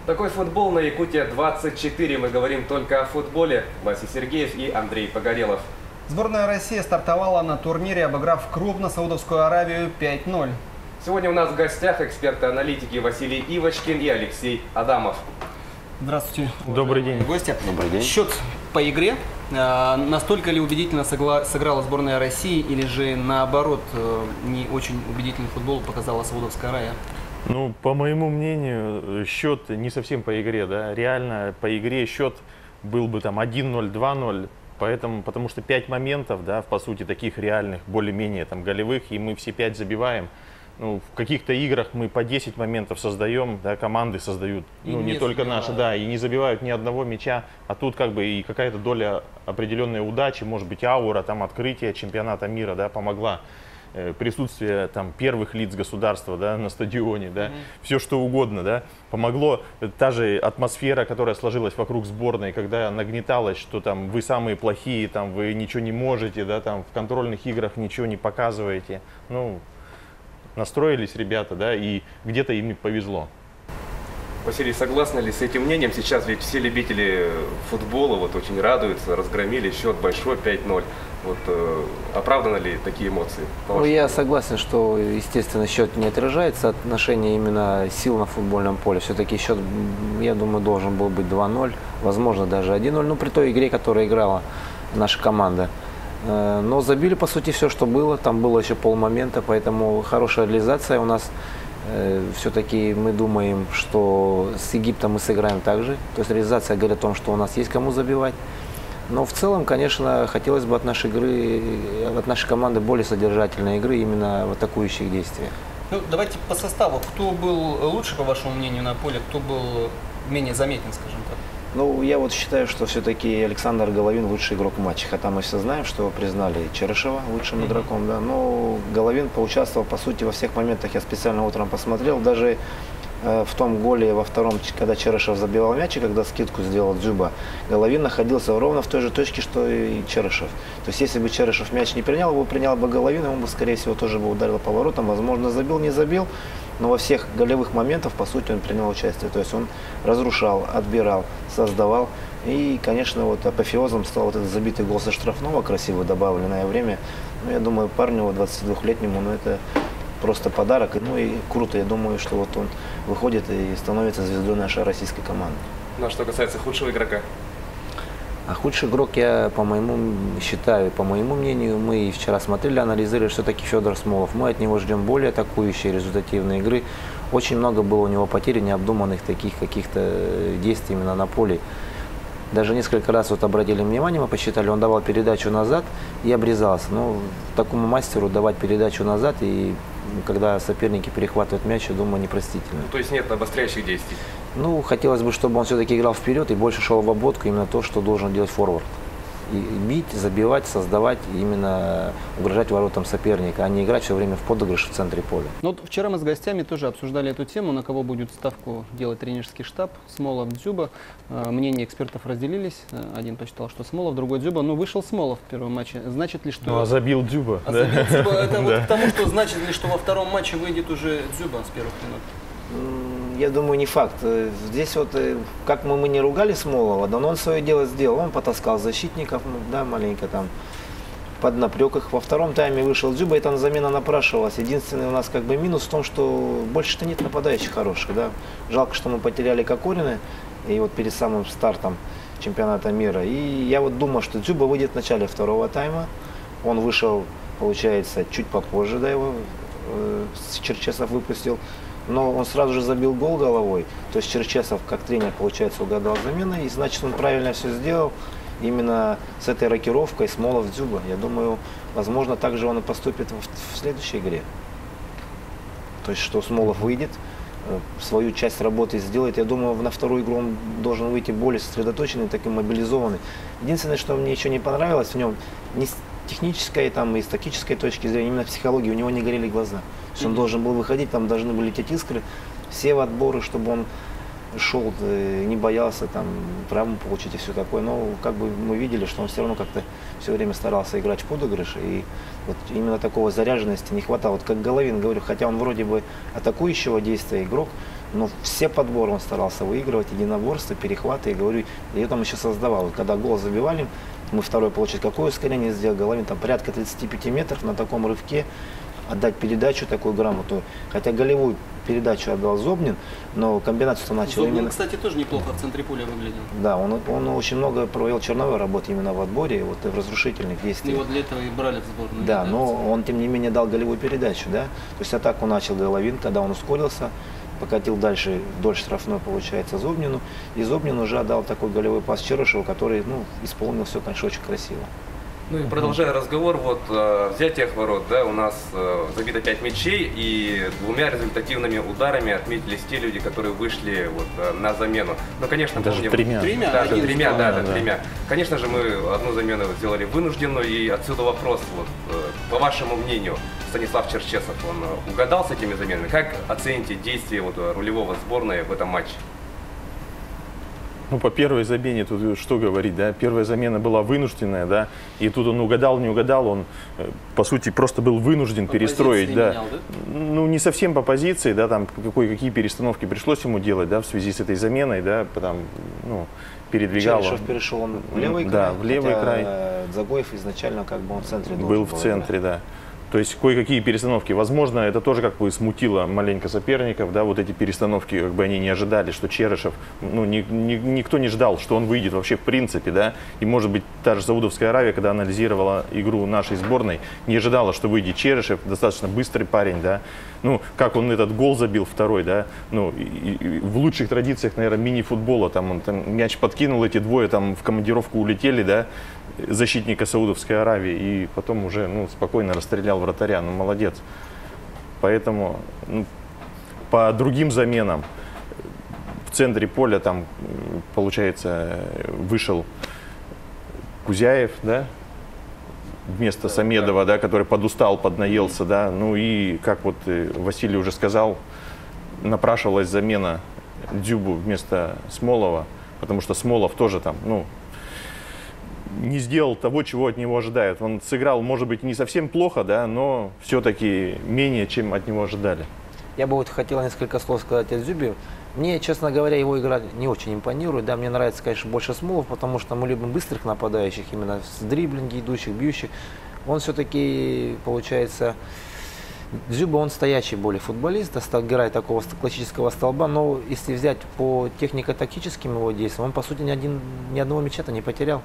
Такой футбол на Якутия-24. Мы говорим только о футболе. Вася Сергеев и Андрей Погорелов. Сборная России стартовала на турнире, обыграв крупно Саудовскую Аравию 5-0. Сегодня у нас в гостях эксперты-аналитики Василий Ивочкин и Алексей Адамов. Здравствуйте. Добрый день. Гости. Добрый день. Счет по игре. Настолько ли убедительно сыграла сборная России, или же наоборот не очень убедительный футбол показала Саудовская Аравия? Ну, по моему мнению, счет не совсем по игре, да. Реально по игре счет был бы там 1-0, 2-0. Потому что 5 моментов, да, по сути, таких реальных, более-менее там голевых, и мы все 5 забиваем. Ну, в каких-то играх мы по 10 моментов создаем, да, команды создают, и ну, не только наши, да, и не забивают ни одного мяча, а тут как бы и какая-то доля определенной удачи, может быть, аура, там, открытие чемпионата мира, да, помогла. Присутствие там первых лиц государства, да, на стадионе, да, все что угодно, да, помогло. Та же атмосфера, которая сложилась вокруг сборной, когда нагнеталось, что там вы самые плохие, там вы ничего не можете, да, там в контрольных играх ничего не показываете. Ну, настроились ребята, да, и где-то им повезло. Василий, согласны ли с этим мнением? Сейчас ведь все любители футбола вот очень радуются, разгромили счет большой 5-0. Вот, оправданы ли такие эмоции? Ну, я согласен, что, естественно, счет не отражает соотношение именно сил на футбольном поле. Все-таки счет, я думаю, должен был быть 2-0, возможно, даже 1-0, ну, при той игре, которая играла наша команда. Но забили, по сути, все, что было. Там было еще полмомента, поэтому хорошая реализация у нас. Все-таки мы думаем, что с Египтом мы сыграем так же. То есть реализация говорит о том, что у нас есть кому забивать. Но в целом, конечно, хотелось бы от нашей игры, от нашей команды более содержательной игры именно в атакующих действиях. Ну, давайте по составу. Кто был лучше, по вашему мнению, на поле, кто был менее заметен, скажем так? Ну, я вот считаю, что все-таки Александр Головин лучший игрок матча. Хотя мы все знаем, что его признали Черышева лучшим игроком, да. Но Головин поучаствовал, по сути, во всех моментах. Я специально утром посмотрел. Даже в том голе во втором, когда Черышев забивал мяч, и когда скидку сделал Дзюба, Головин находился ровно в той же точке, что и Черышев. То есть, если бы Черышев мяч не принял, его принял бы Головин, он бы, скорее всего, тоже бы ударил по воротам. Возможно, забил, не забил. Но во всех голевых моментах, по сути, он принял участие. То есть он разрушал, отбирал, создавал. И, конечно, вот апофеозом стал вот этот забитый гол со штрафного, красиво добавленное время. Ну, я думаю, парню 22-летнему, ну, это просто подарок. Ну и круто, я думаю, что вот он выходит и становится звездой нашей российской команды. Ну, а что касается худшего игрока? А худший игрок, я по моему мнению, мы вчера смотрели, анализировали, все-таки Федор Смолов. Мы от него ждем более атакующей, результативной игры. Очень много было у него потерь, необдуманных таких каких-то действий именно на поле. Даже несколько раз вот обратили внимание, мы посчитали, он давал передачу назад и обрезался. Ну, такому мастеру давать передачу назад, и когда соперники перехватывают мяч, я думаю, непростительно. Ну, то есть нет обостряющих действий? Ну, хотелось бы, чтобы он все-таки играл вперед и больше шел в обводку, именно то, что должен делать форвард. И бить, забивать, создавать, именно угрожать воротам соперника, а не играть все время в подыгрыш в центре поля. Ну, вот вчера мы с гостями тоже обсуждали эту тему, на кого будет ставку делать тренерский штаб, Смолов, Дзюба. Мнения экспертов разделились. Один посчитал, что Смолов, другой Дзюба. Но вышел Смолов в первом матче. Значит ли, что... Ну, а забил Дзюба. А забил Дзюба. Это вот к тому, что значит ли, что во втором матче выйдет уже Дзюба с первых минут? Я думаю, не факт. Здесь вот, как мы не ругали Смолова, да, но он свое дело сделал. Он потаскал защитников, да, маленько там поднапрек их. Во втором тайме вышел Дзюба, и там замена напрашивалась. Единственный у нас как бы минус в том, что больше-то нет нападающих хороших, да. Жалко, что мы потеряли Кокорина, и вот перед самым стартом чемпионата мира. И я вот думал, что Дзюба выйдет в начале второго тайма. Он вышел, получается, чуть попозже, да, его Черчесов выпустил. Но он сразу же забил гол головой. То есть Черчесов, как тренер, получается, угадал замены. И значит, он правильно все сделал. Именно с этой рокировкой Смолов, Дзюба. Я думаю, возможно, так же он и поступит в следующей игре. То есть, что Смолов выйдет, свою часть работы сделает. Я думаю, на вторую игру он должен выйти более сосредоточенный, таким мобилизованный. Единственное, что мне еще не понравилось в нем, не с технической там, и с тактической точки зрения, именно психологии, у него не горели глаза. Он должен был выходить, там должны были лететь искры, все в отборы, чтобы он шел, не боялся там травму получить и все такое. Но как бы мы видели, что он все равно как-то все время старался играть в подыгрыш. И вот именно такого заряженности не хватало. Вот как Головин, говорю, хотя он вроде бы атакующего действия игрок, Но все подборы он старался выигрывать, единоборства, перехваты. И говорю, я там еще создавал. Вот когда гол забивали, мы второй, получить какое ускорение сделал, Головин там порядка 35 метров на таком рывке. Отдать передачу такую грамоту. Хотя голевую передачу отдал Зобнин, но комбинацию-то начал Зобнин, именно... кстати, тоже неплохо в центре поля выглядел. Да, он очень много провел черновой работы именно в отборе, вот и в разрушительных действиях. Его для этого и брали в сборную. Да, но он тем не менее дал голевую передачу, да. То есть атаку начал Головин, когда он ускорился, покатил дальше, вдоль штрафной, получается, Зобнину. И Зобнин уже отдал такой голевой пас Черышеву, который, исполнил все, конечно, очень красиво. Ну и продолжая разговор, вот взятие ворот, да, у нас забито 5 мячей, и 2 результативными ударами отметились те люди, которые вышли вот на замену. Ну, конечно, Даже помним, тремя. Тремя. Конечно же, мы одну замену сделали вынужденную, и отсюда вопрос, вот, по вашему мнению, Станислав Черчесов, он угадал с этими заменами? Как оцените действия вот рулевого сборной в этом матче? Ну, по первой замене тут что говорить, да, первая замена была вынужденная, да, и тут он угадал, не угадал, он, по сути, просто был вынужден перестроить, да. Менял, да. Ну, не совсем по позиции, да, там какие перестановки пришлось ему делать, да, в связи с этой заменой, да, потом, передвигал. Черышев перешел он в левый край, да, в левый край. Загоев изначально он в центре Был в центре, да. То есть кое-какие перестановки. Возможно, это тоже смутило маленько соперников, да, вот эти перестановки, они не ожидали, что Черышев, никто не ждал, что он выйдет вообще в принципе, да, и может быть та же Саудовская Аравия, когда анализировала игру нашей сборной, не ожидала, что выйдет Черышев, достаточно быстрый парень, да, как он этот гол забил второй, да, и в лучших традициях, наверное, мини-футбола, он мяч подкинул, эти двое там в командировку улетели, да, защитника Саудовской Аравии, и потом уже спокойно расстрелял вратаря. Молодец. Поэтому по другим заменам в центре поля там, получается, вышел Кузяев, да, вместо Самедова, да, который подустал, поднаелся, да. И, как вот Василий уже сказал, напрашивалась замена Дзюбу вместо Смолова, потому что Смолов тоже там, не сделал того, чего от него ожидают. Он сыграл, может быть, не совсем плохо, да, но все-таки менее, чем от него ожидали. Я бы хотел несколько слов сказать о Дзюбе. Мне, честно говоря, его игра не очень импонирует. Да, мне нравится, конечно, больше Смолов, потому что мы любим быстрых нападающих, именно с дриблинги идущих, бьющих. Он все-таки, получается, Дзюба, он стоячий более футболист, играет такого классического столба, но если взять по технико-тактическим его действиям, он, по сути, ни одного мяча-то не потерял.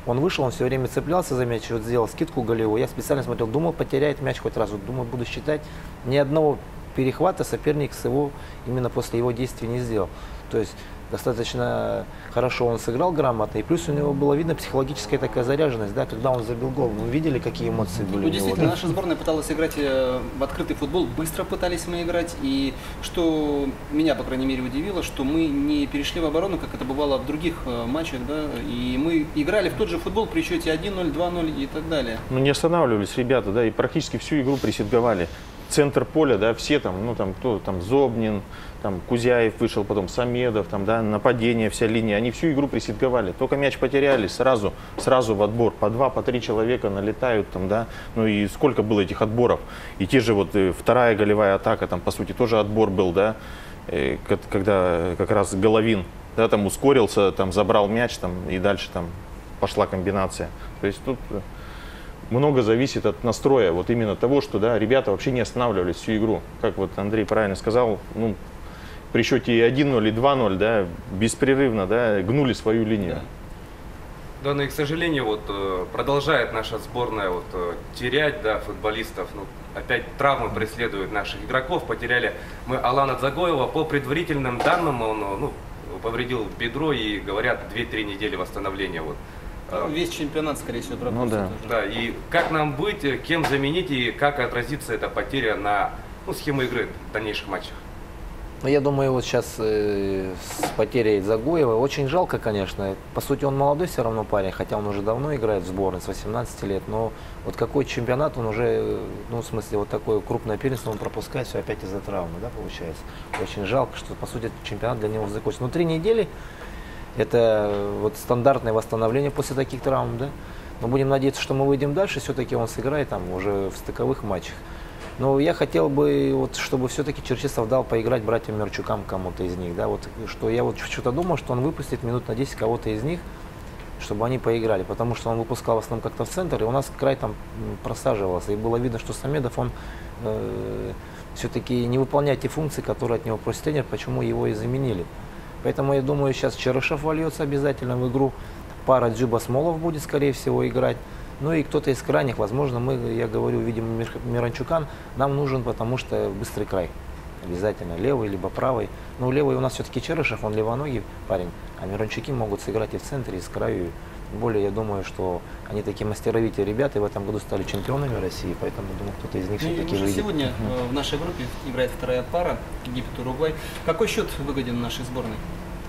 Он вышел, он все время цеплялся за мяч, сделал скидку голевую. Я специально смотрел, думал, потеряет мяч хоть раз. Думаю, буду считать. Ни одного перехвата соперник именно после его действий не сделал. То есть достаточно хорошо он сыграл грамотно. И плюс у него было видно психологическая такая заряженность, да, когда он забил гол. Вы видели, какие эмоции были у него? Действительно, наша сборная пыталась играть в открытый футбол, быстро пытались мы играть. И что меня, по крайней мере, удивило, что мы не перешли в оборону, как это бывало в других матчах, да, и мы играли в тот же футбол при счете 1-0, 2-0 и так далее. Не останавливались ребята, да, и практически всю игру присинговали. Центр поля, да, все там, кто там Зобнин, там Кузяев вышел, потом Самедов, там, да, нападение, вся линия, они всю игру присинговали. Только мяч потеряли, сразу в отбор, по 2, по 3 человека налетают, там, да, и сколько было этих отборов. И те же вторая голевая атака, там, по сути, тоже отбор был, да, когда как раз Головин, да, там ускорился, там, забрал мяч, там, и дальше там пошла комбинация. То есть тут много зависит от настроя, вот именно того, что, да, ребята вообще не останавливались всю игру. Как вот Андрей правильно сказал, при счете 1-0 и 2-0, да, беспрерывно, да, гнули свою линию. Да, но и, к сожалению, продолжает наша сборная терять, да, футболистов. Опять травмы преследуют наших игроков. Потеряли мы Алана Дзагоева. По предварительным данным, он повредил бедро и, говорят, 2-3 недели восстановления. Весь чемпионат, скорее всего, пропустит. Да, и как нам быть, кем заменить и как отразится эта потеря на схему игры в дальнейших матчах? Я думаю, сейчас с потерей Загоева очень жалко, конечно. По сути, он молодой все равно парень, хотя он уже давно играет в сборной, с 18 лет. Но какой чемпионат он уже, в смысле, такое крупное первенство он пропускает, все опять из-за травмы, да, получается. Очень жалко, что, по сути, чемпионат для него закончится. 3 недели это стандартное восстановление после таких травм, да. Но будем надеяться, что мы выйдем дальше, все-таки он сыграет там уже в стыковых матчах. Но я хотел бы, вот, чтобы все-таки Черчесов дал поиграть братьям Мерчукам кому-то из них. Да, вот, что я вот что-то думал, что он выпустит минут на 10 кого-то из них, чтобы они поиграли. Потому что он выпускал в основном как-то в центр, и у нас край там просаживался. И было видно, что Самедов, он все-таки не выполняет те функции, которые от него просит тренер, почему его и заменили. Поэтому я думаю, сейчас Черышев вольется обязательно в игру. Пара Дзюба-Смолов будет, скорее всего, играть. Ну и кто-то из крайних, возможно, я говорю, видимо, Миранчукан нам нужен, потому что быстрый край. Обязательно левый, либо правый. Но левый у нас все-таки Черышев, он левоногий парень, а Миранчуки могут сыграть и в центре, и с краю. Тем более, я думаю, что они такие мастеровитые ребята, и в этом году стали чемпионами России, поэтому, думаю, кто-то из них все-таки выйдет. Сегодня в нашей группе играет вторая пара, Египет-Уругвай. Какой счет выгоден нашей сборной?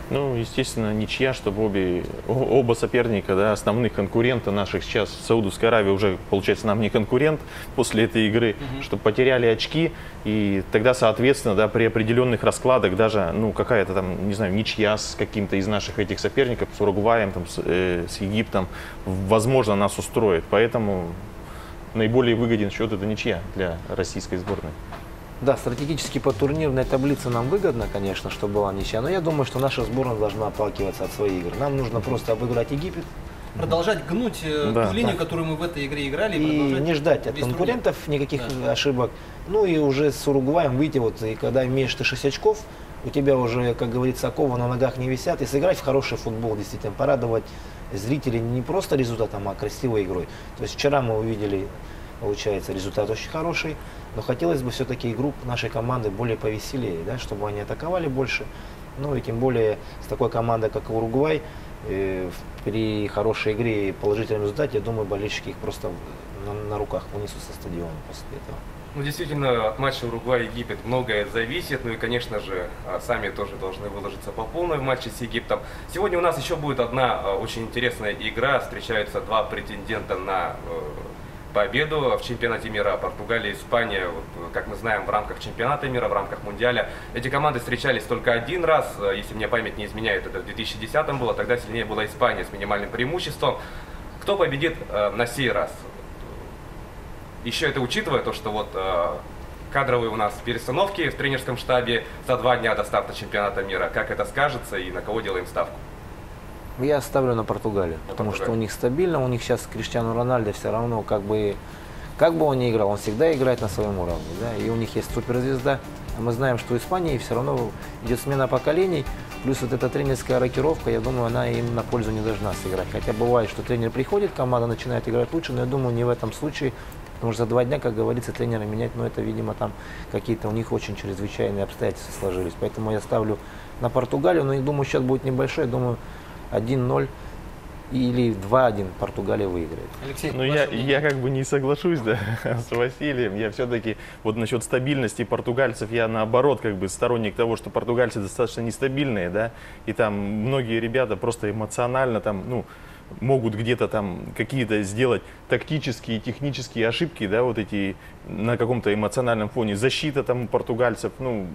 Ну, естественно, ничья, чтобы оба соперника, да, основных конкурента наших сейчас, Саудовская Аравия уже, получается, нам не конкурент после этой игры, чтобы потеряли очки, и тогда, соответственно, да, при определенных раскладах даже, ну, какая-то там, не знаю, ничья с каким-то из наших этих соперников, с Уругваем, там, с Египтом, возможно, нас устроит. Поэтому наиболее выгоден счет — это ничья для российской сборной. Да, стратегически по турнирной таблице нам выгодно, конечно, что была ничья, но я думаю, что наша сборная должна отталкиваться от своих игр. Нам нужно просто обыграть Египет. Продолжать гнуть ту линию, которую мы в этой игре играли. И не ждать от конкурентов никаких ошибок. Ну и уже с Уругваем выйти, вот, и когда имеешь ты 6 очков, у тебя уже, как говорится, оковы на ногах не висят, и сыграть в хороший футбол, действительно, порадовать зрителей не просто результатом, а красивой игрой. То есть вчера мы увидели, получается, результат очень хороший. Но хотелось бы все-таки игру нашей команды более повеселее, да, чтобы они атаковали больше. Ну и тем более с такой командой, как Уругвай, при хорошей игре и положительном результате, я думаю, болельщики их просто на руках вынесут со стадиона после этого. Ну, действительно, от матча Уругвай-Египет многое зависит. Ну и, конечно же, сами тоже должны выложиться по полной в матче с Египтом. Сегодня у нас еще будет одна очень интересная игра. Встречаются два претендента на победу в чемпионате мира. Португалия и Испания, вот, как мы знаем, в рамках чемпионата мира, в рамках мундиаля. Эти команды встречались только один раз, если мне память не изменяет, это в 2010 было, тогда сильнее была Испания с минимальным преимуществом. Кто победит на сей раз? Еще это учитывая то, что вот кадровые у нас перестановки в тренерском штабе за 2 дня до старта чемпионата мира. Как это скажется и на кого делаем ставку? Я ставлю на Португалию, потому что у них стабильно, у них сейчас Криштиану Рональдо все равно, как бы он ни играл, он всегда играет на своем уровне, да, и у них есть суперзвезда. А мы знаем, что в Испании все равно идет смена поколений, плюс вот эта тренерская рокировка, я думаю, она им на пользу не должна сыграть. Хотя бывает, что тренер приходит, команда начинает играть лучше, но я думаю, не в этом случае, потому что за 2 дня, как говорится, тренера менять, но это, видимо, там какие-то у них очень чрезвычайные обстоятельства сложились. Поэтому я ставлю на Португалию, но я думаю, счет будет небольшой, я думаю, 1-0 или 2-1 Португалия выиграет. Алексей, ну, я как бы не соглашусь, да, с Василием. Я все-таки вот насчет стабильности португальцев, я наоборот как бы сторонник того, что португальцы достаточно нестабильные, да, и там многие ребята просто эмоционально там, ну, могут где-то там какие-то сделать тактические, технические ошибки, да, вот эти на каком-то эмоциональном фоне. Защита там у португальцев, ну,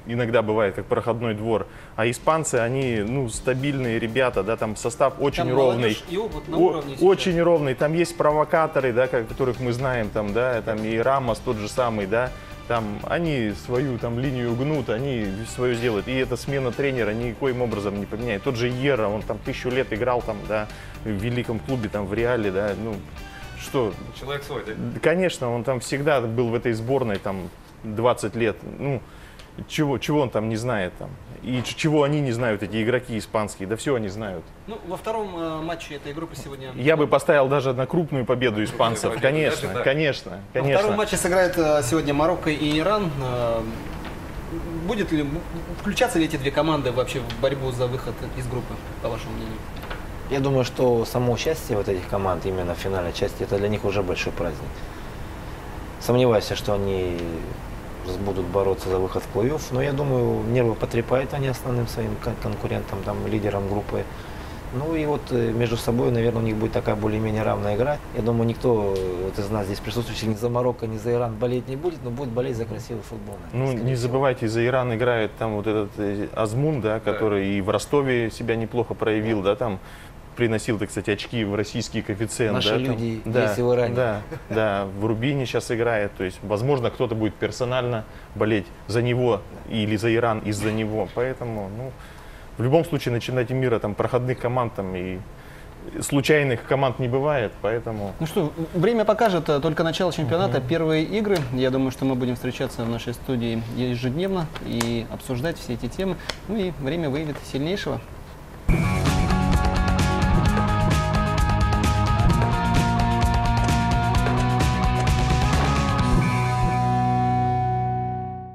иногда бывает как проходной двор, а испанцы, они, ну, стабильные ребята, да, там состав очень там ровный, и опыт на уровне очень ровный, там есть провокаторы, да, которых мы знаем, там, да, там и Рамос тот же самый, да, там они свою там линию гнут, они свое сделают, и эта смена тренера никоим образом не поменяет. Тот же Йера, он там 1000 лет играл там, да, в великом клубе, там в Реале, да, ну, что? Человек свой, да? Конечно, он там всегда был в этой сборной, там, 20 лет, ну, чего он там не знает там, и чего они не знают, эти игроки испанские, да все они знают. Ну, во втором матче этой группы сегодня... Я бы поставил даже на крупную победу испанцев, конечно. Во втором матче сыграют сегодня Марокко и Иран. Будет ли, включатся ли эти две команды вообще в борьбу за выход из группы, по вашему мнению? Я думаю, что само участие вот этих команд именно в финальной части, это для них уже большой праздник. Сомневаюсь, что они будут бороться за выход в плей-офф, но я думаю, нервы потрепают они основным своим конкурентам, там, лидерам группы. Ну и вот между собой, наверное, у них будет такая более-менее равная игра. Я думаю, никто вот из нас здесь присутствующих ни за Марокко, ни за Иран болеть не будет, но будет болеть за красивый футбол. Ну, не забывайте, за Иран играет там вот этот Азмун, да, который и в Ростове себя неплохо проявил, да, там приносил, так кстати, очки в российский коэффициент. Наши да, люди да, есть в Иране. Да, да, в Рубине сейчас играет. То есть, возможно, кто-то будет персонально болеть за него или за Иран из-за него. Поэтому, ну, в любом случае, на чемпионате мира там проходных команд там и случайных команд не бывает, поэтому... Ну что, время покажет, только начало чемпионата, первые игры. Я думаю, что мы будем встречаться в нашей студии ежедневно и обсуждать все эти темы. Ну и время выявит сильнейшего.